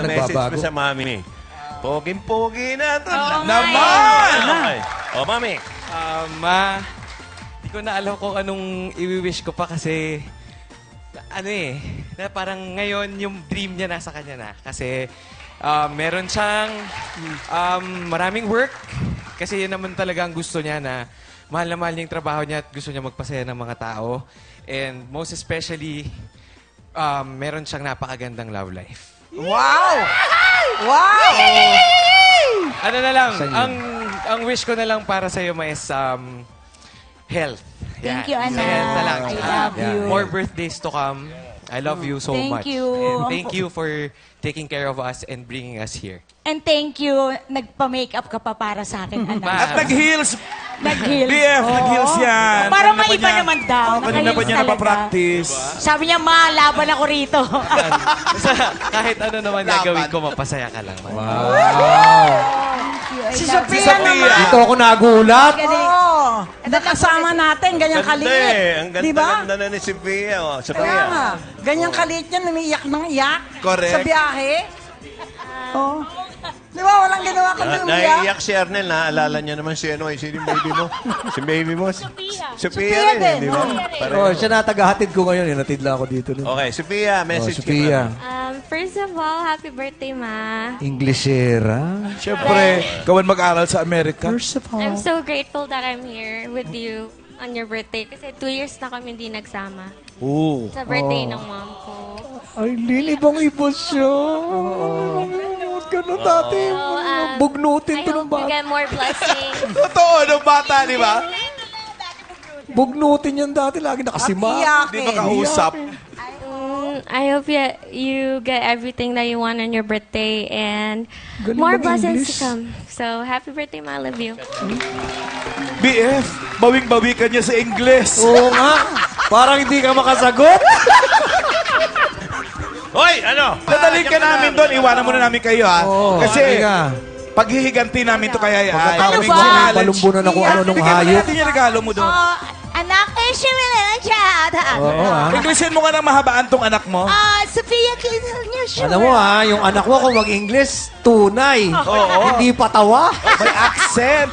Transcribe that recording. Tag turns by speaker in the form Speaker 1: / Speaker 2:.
Speaker 1: message
Speaker 2: nagbabago.
Speaker 1: mo sa mami. Poging-pogi na ito.
Speaker 3: Naman!
Speaker 1: Okay. O, mami.
Speaker 4: Ma, di ko na alam kung anong i-wish ko pa kasi na parang ngayon yung dream niya nasa kanya na. Kasi meron siyang maraming work kasi yun naman talaga ang gusto niya na mahal na mahal niya yung trabaho niya at gusto niya magpasaya ng mga tao. And most especially, meron siyang napakagandang love life.
Speaker 3: Wow! Wow!
Speaker 4: Ano na lang, ang wish ko na lang para sa'yo, Ma, is health.
Speaker 5: Thank you,
Speaker 4: Yan.
Speaker 5: anak.
Speaker 4: Health na lang.
Speaker 5: I
Speaker 4: Tsaka
Speaker 5: love you.
Speaker 4: more birthdays to come. I love you so
Speaker 5: Thank
Speaker 4: much.
Speaker 5: you.
Speaker 4: And thank you for taking care of us and bringing us here.
Speaker 5: And thank you, nagpa-makeup ka pa para sa akin, anak.
Speaker 3: At nag-heels.
Speaker 5: Nag-heels.
Speaker 3: BF,
Speaker 5: Oo.
Speaker 3: nag-heels yan.
Speaker 5: Para
Speaker 3: Kanina pa
Speaker 5: maiba
Speaker 3: niya-
Speaker 5: naman daw.
Speaker 3: Oh, kanina pa
Speaker 5: Naka-heels
Speaker 3: niya
Speaker 5: talaga.
Speaker 3: napapractice.
Speaker 5: Sabi niya, ma, laban ako rito.
Speaker 4: Basta kahit ano naman gagawin ko, mapasaya ka lang. Man.
Speaker 6: Si
Speaker 3: Si
Speaker 6: Sophia naman.
Speaker 3: Sophia.
Speaker 2: Dito ako nagulat.
Speaker 6: Oo. Nakasama natin, ganyang
Speaker 1: Ganda
Speaker 6: kaliit.
Speaker 1: eh. Ang
Speaker 6: Di ba?
Speaker 1: ganda-ganda na ni Sophia. Oh,
Speaker 6: Kaya nga.
Speaker 1: Sophia.
Speaker 6: Ganyang kaliit yan, umiiyak ng iyak.
Speaker 3: Correct.
Speaker 6: Sa biyahe. Oo. Di ba, walang ginawa kundi umiyak.
Speaker 1: Naiiyak si Arnel. Naalala niya naman si ano, si baby mo. Si baby mo. Sophia
Speaker 6: Sophia
Speaker 1: rin, eh,
Speaker 6: din,
Speaker 1: di ba?
Speaker 6: oh.
Speaker 1: Pareho.
Speaker 2: Oh, siya na tagahatid ko ngayon. Hinatid lang ako dito.
Speaker 1: Okay, Sophia, message ka
Speaker 2: Sophia.
Speaker 7: First of all, happy birthday, Ma.
Speaker 2: Englishera.
Speaker 3: Siyempre, kawan mag-aral sa Amerika.
Speaker 2: First of all.
Speaker 7: I'm so grateful that I'm here with you on your birthday kasi 2 years na kami hindi nagsama.
Speaker 3: Oo.
Speaker 7: Sa birthday ng mom ko.
Speaker 2: Arlene, ibang-iba siya. Huwag ka na dati. Bugnutin
Speaker 7: I
Speaker 2: to ng
Speaker 7: hope you
Speaker 2: bata.
Speaker 7: get more blessings.
Speaker 3: Totoo, nung bata, di ba?
Speaker 2: Bugnutin yan dati. Lagi nakasima.
Speaker 3: Di ba kausap?
Speaker 7: I hope you get everything that you want on your birthday and
Speaker 2: Galing
Speaker 7: more
Speaker 2: mag-English.
Speaker 7: blessings to come. So, happy birthday, Ma. I love you.
Speaker 3: BF, bawing-bawi ka niya sa Ingles.
Speaker 2: Oo nga. Parang hindi ka makasagot.
Speaker 1: Hoy, ano?
Speaker 3: Dadalhin ka namin doon. Iwanan muna namin kayo, ha?
Speaker 2: Oo,
Speaker 3: Kasi,
Speaker 2: nga.
Speaker 3: paghihiganti namin to kaya
Speaker 2: Pagkatapos
Speaker 5: Ano ba?
Speaker 2: palumbunan ako ano nung
Speaker 5: Ah,
Speaker 3: Bigyan mo
Speaker 2: hayop.
Speaker 3: natin yung regalo mo doon.
Speaker 5: Anak, siya lang siya.
Speaker 2: Oo, ha?
Speaker 3: Inglesin mo nga ng mahabaan tong anak mo.
Speaker 5: Sophia, kinil niya siya.
Speaker 2: Alam mo ha, yung anak mo kung mag-English, tunay.
Speaker 3: Oo.
Speaker 2: Hindi patawa.
Speaker 3: May accent.